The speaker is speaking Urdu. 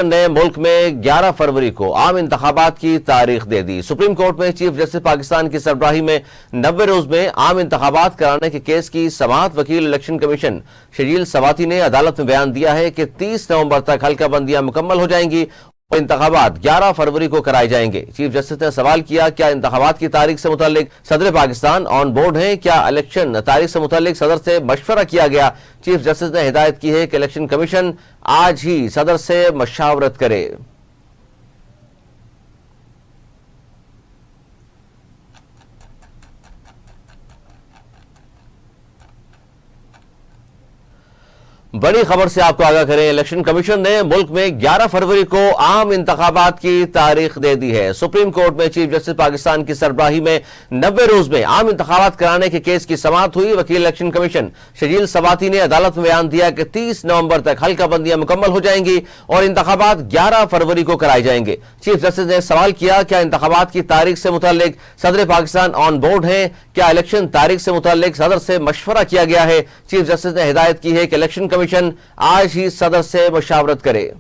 نے ملک میں 11 فروری کو عام انتخابات کی تاریخ دے دی۔ سپریم کورٹ میں چیف جسٹس پاکستان کی سربراہی میں 90 روز میں عام انتخابات کرانے کے کیس کی سماعت وکیل الیکشن کمیشن شجیل سواتی نے عدالت میں بیان دیا ہے کہ 30 نومبر تک حلقہ بندیاں مکمل ہو جائیں گی اور انتخابات 11 فروری کو کرائے جائیں گے۔ چیف جسٹس نے سوال کیا کیا انتخابات کی تاریخ سے متعلق صدر پاکستان آن بورڈ ہیں؟ کیا الیکشن تاریخ سے متعلق صدر سے مشورہ کیا گیا؟ چیف جسٹس نے ہدایت کی ہے کہ الیکشن کمیشن آج ہی صدر سے مشاورت کرے۔ بڑی خبر سے آپ کو آگاہ کریں، الیکشن کمیشن نے ملک میں 11 فروری کو عام انتخابات کی تاریخ دے دی ہے۔ سپریم کورٹ میں چیف جسٹس پاکستان کی سربراہی میں 90 روز میں عام انتخابات کرانے کے کیس کی سماعت ہوئی۔ وکیل الیکشن کمیشن شجیل سواتی نے عدالت میں بیان دیا کہ 30 نومبر تک حلقہ بندیاں مکمل ہو جائیں گی اور انتخابات 11 فروری کو کرائے جائیں گے۔ چیف جسٹس نے سوال کیا کیا انتخابات کی تاریخ سے متعلق صدر پاکستان آن بورڈ ہیں؟ کیا الیکشن تاریخ سے متعلق صدر سے مشورہ کیا گیا ہے؟ چیف جسٹس نے ہدایت کی ہے کہ الیکشن کمیشن آج ہی صدر سے مشاورت کرے۔